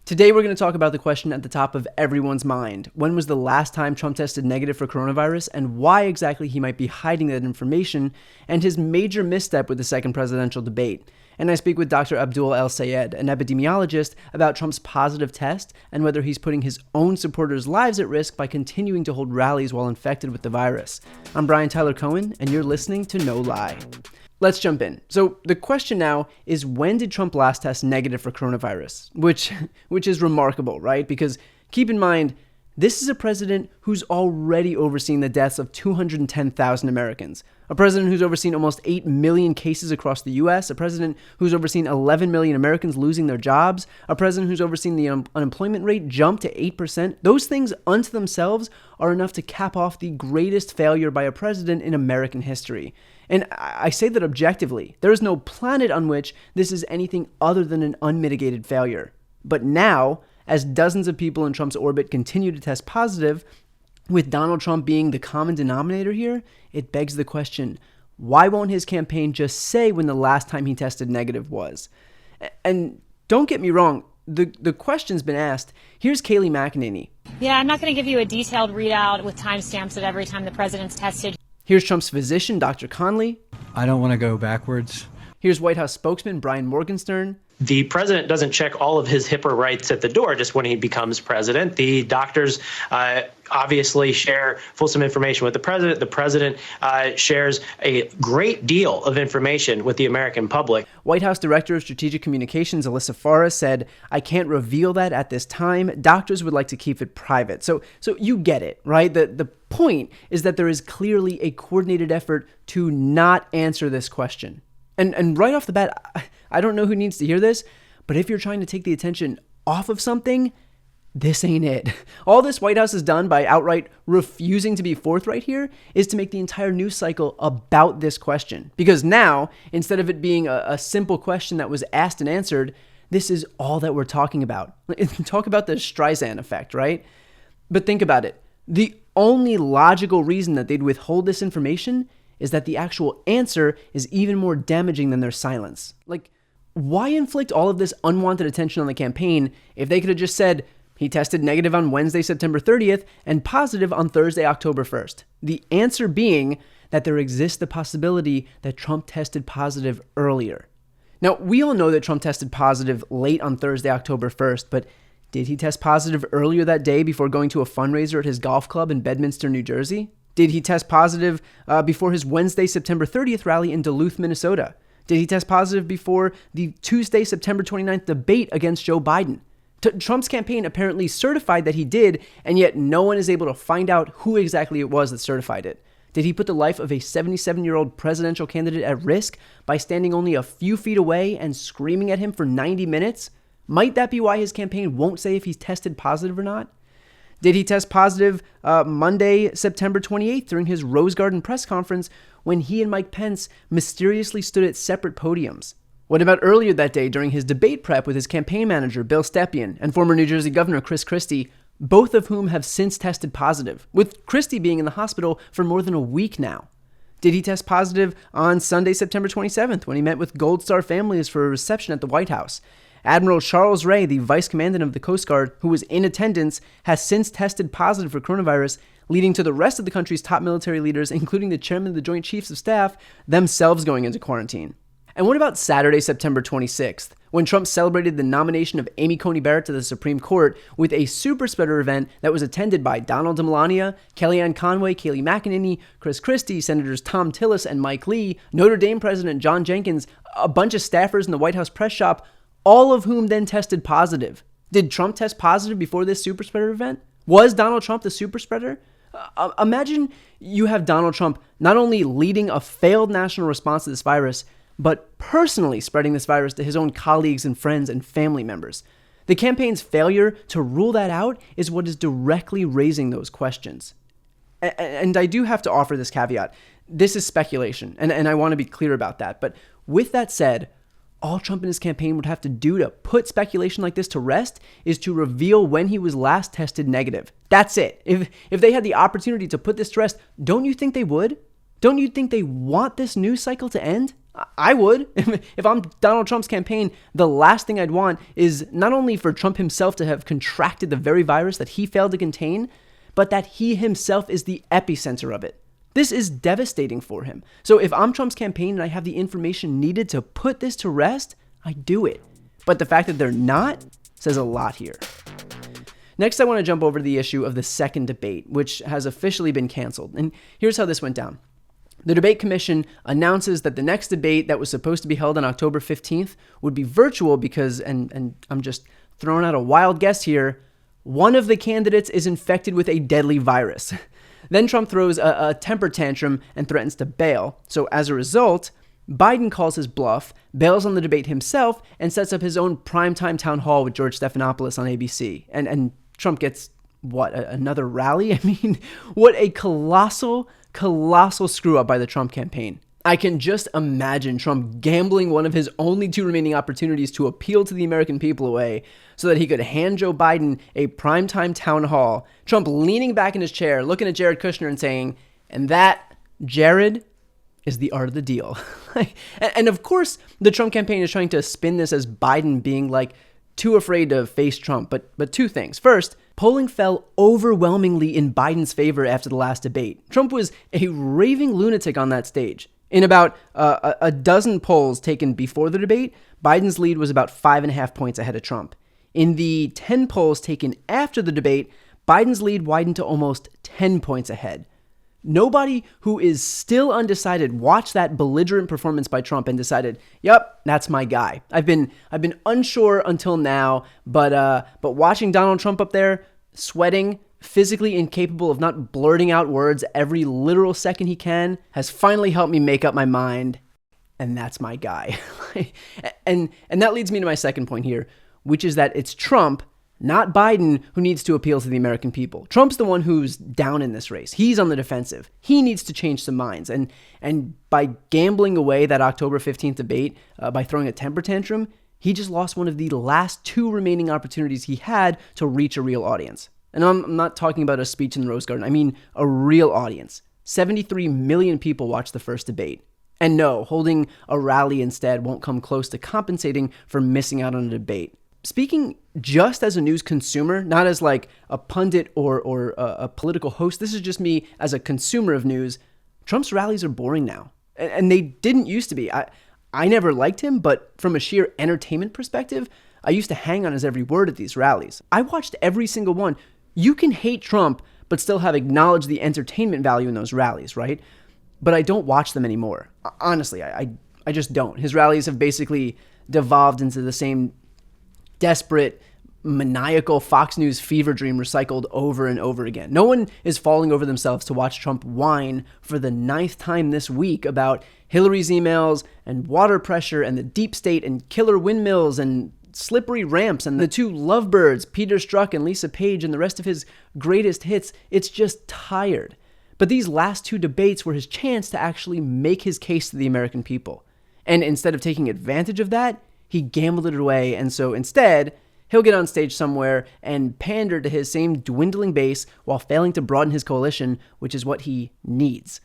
Today we're going to talk about the question at the top of everyone's mind. When was the last time Trump tested negative for coronavirus, and why exactly he might be hiding that information, and his major misstep with the second presidential debate. And I speak with Dr. Abdul El-Sayed, an epidemiologist, about Trump's positive test and whether he's putting his own supporters' lives at risk by continuing to hold rallies while infected with the virus. I'm Brian Tyler Cohen, and you're listening to No Lie. Let's jump in. So the question now is, when did Trump last test negative for coronavirus? Which is remarkable, right? Because keep in mind, this is a president who's already overseen the deaths of 210,000 Americans. A president who's overseen almost 8 million cases across the U.S. A president who's overseen 11 million Americans losing their jobs. A president who's overseen the unemployment rate jump to 8%. Those things unto themselves are enough to cap off the greatest failure by a president in American history. And I say that objectively. There is no planet on which this is anything other than an unmitigated failure. But now, as dozens of people in Trump's orbit continue to test positive, with Donald Trump being the common denominator here, it begs the question, why won't his campaign just say when the last time he tested negative was? And don't get me wrong, the question's been asked. Here's Kayleigh McEnany. Yeah, I'm not going to give you a detailed readout with timestamps of every time the president's tested. Here's Trump's physician, Dr. Conley. I don't want to go backwards. Here's White House spokesman Brian Morgenstern. The president doesn't check all of his HIPAA rights at the door just when he becomes president. The doctors obviously share fulsome information with the president. The president shares a great deal of information with the American public. White House Director of Strategic Communications Alyssa Farah said, "I can't reveal that at this time. Doctors would like to keep it private." So you get it, right? The point is that there is clearly a coordinated effort to not answer this question. And right off the bat, I don't know who needs to hear this, but if you're trying to take the attention off of something, this ain't it. All this White House has done by outright refusing to be forthright here is to make the entire news cycle about this question. Because now, instead of it being a simple question that was asked and answered, this is all that we're talking about. Talk about the Streisand effect, right? But think about it. The only logical reason that they'd withhold this information is that the actual answer is even more damaging than their silence. Like, why inflict all of this unwanted attention on the campaign if they could have just said, he tested negative on Wednesday, September 30th, and positive on Thursday, October 1st? The answer being that there exists the possibility that Trump tested positive earlier. Now, we all know that Trump tested positive late on Thursday, October 1st, but did he test positive earlier that day before going to a fundraiser at his golf club in Bedminster, New Jersey? Did he test positive before his Wednesday, September 30th rally in Duluth, Minnesota? Did he test positive before the Tuesday, September 29th debate against Joe Biden? Trump's campaign apparently certified that he did, and yet no one is able to find out who exactly it was that certified it. Did he put the life of a 77-year-old presidential candidate at risk by standing only a few feet away and screaming at him for 90 minutes? Might that be why his campaign won't say if he's tested positive or not? Did he test positive Monday, September 28th during his Rose Garden press conference when he and Mike Pence mysteriously stood at separate podiums? What about earlier that day during his debate prep with his campaign manager, Bill Stepien, and former New Jersey Governor Chris Christie, both of whom have since tested positive, with Christie being in the hospital for more than a week now? Did he test positive on Sunday, September 27th when he met with Gold Star families for a reception at the White House? Admiral Charles Ray, the vice commandant of the Coast Guard, who was in attendance, has since tested positive for coronavirus, leading to the rest of the country's top military leaders, including the chairman of the Joint Chiefs of Staff, themselves going into quarantine. And what about Saturday, September 26th, when Trump celebrated the nomination of Amy Coney Barrett to the Supreme Court with a super spreader event that was attended by Donald Melania, Kellyanne Conway, Kayleigh McEnany, Chris Christie, Senators Tom Tillis and Mike Lee, Notre Dame President John Jenkins, a bunch of staffers in the White House press shop, all of whom then tested positive. Did Trump test positive before this super spreader event? Was Donald Trump the super spreader? Imagine you have Donald Trump not only leading a failed national response to this virus, but personally spreading this virus to his own colleagues and friends and family members. The campaign's failure to rule that out is what is directly raising those questions. And I do have to offer this caveat. This is speculation, and I want to be clear about that. But with that said, all Trump and his campaign would have to do to put speculation like this to rest is to reveal when he was last tested negative. That's it. If they had the opportunity to put this to rest, don't you think they would? Don't you think they want this news cycle to end? I would. If I'm Donald Trump's campaign, the last thing I'd want is not only for Trump himself to have contracted the very virus that he failed to contain, but that he himself is the epicenter of it. This is devastating for him. So if I'm Trump's campaign and I have the information needed to put this to rest, I do it. But the fact that they're not says a lot here. Next, I want to jump over to the issue of the second debate, which has officially been canceled. And here's how this went down. The debate commission announces that the next debate that was supposed to be held on October 15th would be virtual because, and I'm just throwing out a wild guess here, one of the candidates is infected with a deadly virus. Then Trump throws a temper tantrum and threatens to bail. So as a result, Biden calls his bluff, bails on the debate himself, and sets up his own primetime town hall with George Stephanopoulos on ABC. And Trump gets, another rally? I mean, what a colossal screw up by the Trump campaign. I can just imagine Trump gambling one of his only two remaining opportunities to appeal to the American people away so that he could hand Joe Biden a primetime town hall. Trump leaning back in his chair, looking at Jared Kushner and saying, and that, Jared, is the art of the deal. And of course, the Trump campaign is trying to spin this as Biden being too afraid to face Trump. But two things. First, polling fell overwhelmingly in Biden's favor after the last debate. Trump was a raving lunatic on that stage. In about a dozen polls taken before the debate, Biden's lead was about 5.5 points ahead of Trump. In the 10 polls taken after the debate, Biden's lead widened to almost 10 points ahead. Nobody who is still undecided watched that belligerent performance by Trump and decided, "Yep, that's my guy." I've been unsure until now, but watching Donald Trump up there sweating, physically incapable of not blurting out words every literal second he can, has finally helped me make up my mind, and that's my guy. and that leads me to my second point here, which is that it's Trump, not Biden, who needs to appeal to the American people. Trump's the one who's down in this race. He's on the defensive. He needs to change some minds. And by gambling away that October 15th debate, by throwing a temper tantrum, he just lost one of the last two remaining opportunities he had to reach a real audience. And I'm not talking about a speech in the Rose Garden. I mean a real audience. 73 million people watched the first debate. And no, holding a rally instead won't come close to compensating for missing out on a debate. Speaking just as a news consumer, not as a pundit or a political host, this is just me as a consumer of news. Trump's rallies are boring now. And they didn't used to be. I never liked him, but from a sheer entertainment perspective, I used to hang on his every word at these rallies. I watched every single one. You can hate Trump, but still have acknowledged the entertainment value in those rallies, right? But I don't watch them anymore. Honestly, I just don't. His rallies have basically devolved into the same desperate, maniacal Fox News fever dream recycled over and over again. No one is falling over themselves to watch Trump whine for the 9th time this week about Hillary's emails and water pressure and the deep state and killer windmills and slippery ramps and the two lovebirds, Peter Strzok and Lisa Page, and the rest of his greatest hits. It's just tired. But these last two debates were his chance to actually make his case to the American people. And instead of taking advantage of that, he gambled it away. And so instead, he'll get on stage somewhere and pander to his same dwindling base while failing to broaden his coalition, which is what he needs.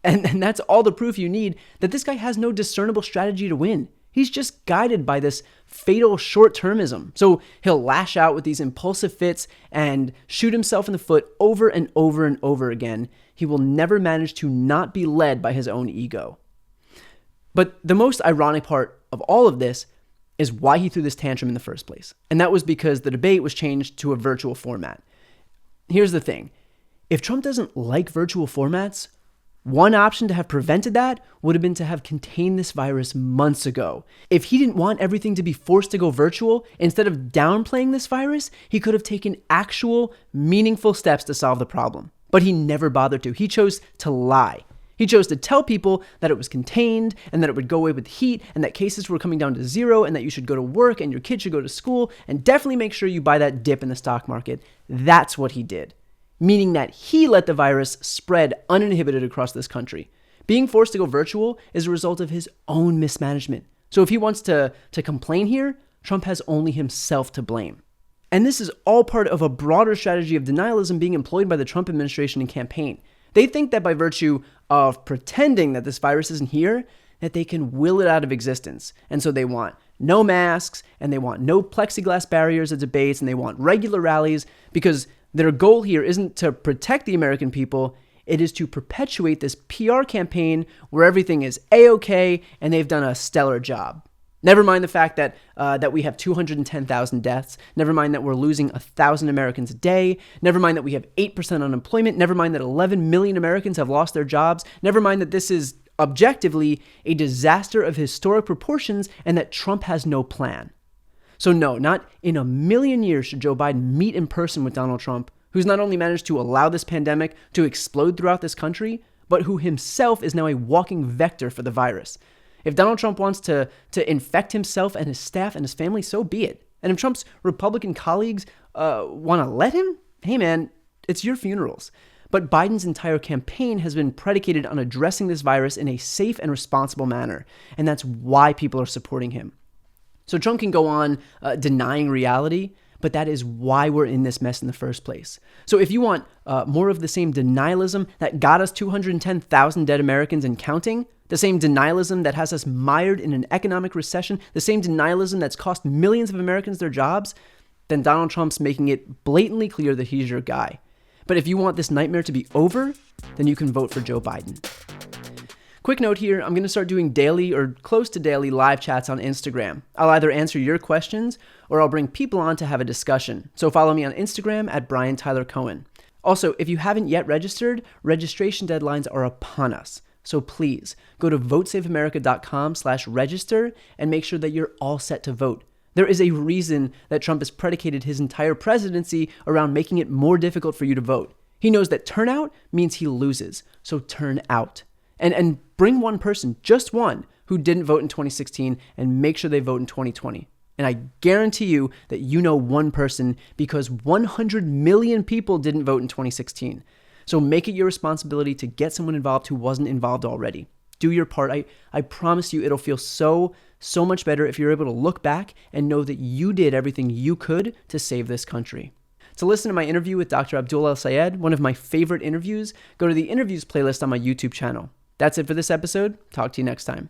And that's all the proof you need that this guy has no discernible strategy to win. He's just guided by this fatal short-termism. So he'll lash out with these impulsive fits and shoot himself in the foot over and over and over again. He will never manage to not be led by his own ego. But the most ironic part of all of this is why he threw this tantrum in the first place. And that was because the debate was changed to a virtual format. Here's the thing. If Trump doesn't like virtual formats, one option to have prevented that would have been to have contained this virus months ago. If he didn't want everything to be forced to go virtual, instead of downplaying this virus, he could have taken actual, meaningful steps to solve the problem. But he never bothered to. He chose to lie. He chose to tell people that it was contained and that it would go away with heat and that cases were coming down to zero and that you should go to work and your kids should go to school and definitely make sure you buy that dip in the stock market. That's what he did. Meaning that he let the virus spread uninhibited across this country. Being forced to go virtual is a result of his own mismanagement. So if he wants to complain here, Trump has only himself to blame. And this is all part of a broader strategy of denialism being employed by the Trump administration and campaign. They think that by virtue of pretending that this virus isn't here, that they can will it out of existence. And so they want no masks, and they want no plexiglass barriers at debates, and they want regular rallies, because their goal here isn't to protect the American people, it is to perpetuate this PR campaign where everything is A-okay and they've done a stellar job. Never mind the fact that we have 210,000 deaths. Never mind that we're losing 1,000 Americans a day. Never mind that we have 8% unemployment. Never mind that 11 million Americans have lost their jobs. Never mind that this is objectively a disaster of historic proportions and that Trump has no plan. So no, not in a million years should Joe Biden meet in person with Donald Trump, who's not only managed to allow this pandemic to explode throughout this country, but who himself is now a walking vector for the virus. If Donald Trump wants to infect himself and his staff and his family, so be it. And if Trump's Republican colleagues want to let him, hey man, it's your funerals. But Biden's entire campaign has been predicated on addressing this virus in a safe and responsible manner. And that's why people are supporting him. So Trump can go on denying reality, but that is why we're in this mess in the first place. So if you want more of the same denialism that got us 210,000 dead Americans and counting, the same denialism that has us mired in an economic recession, the same denialism that's cost millions of Americans their jobs, then Donald Trump's making it blatantly clear that he's your guy. But if you want this nightmare to be over, then you can vote for Joe Biden. Quick note here, I'm going to start doing daily or close to daily live chats on Instagram. I'll either answer your questions or I'll bring people on to have a discussion. So follow me on Instagram at Brian Tyler Cohen. Also, if you haven't yet registered, registration deadlines are upon us. So please go to votesaveamerica.com/register and make sure that you're all set to vote. There is a reason that Trump has predicated his entire presidency around making it more difficult for you to vote. He knows that turnout means he loses, so turn out. And bring one person, just one, who didn't vote in 2016 and make sure they vote in 2020. And I guarantee you that you know one person because 100 million people didn't vote in 2016. So make it your responsibility to get someone involved who wasn't involved already. Do your part. I promise you it'll feel so much better if you're able to look back and know that you did everything you could to save this country. To listen to my interview with Dr. Abdul El-Sayed, one of my favorite interviews, go to the interviews playlist on my YouTube channel. That's it for this episode. Talk to you next time.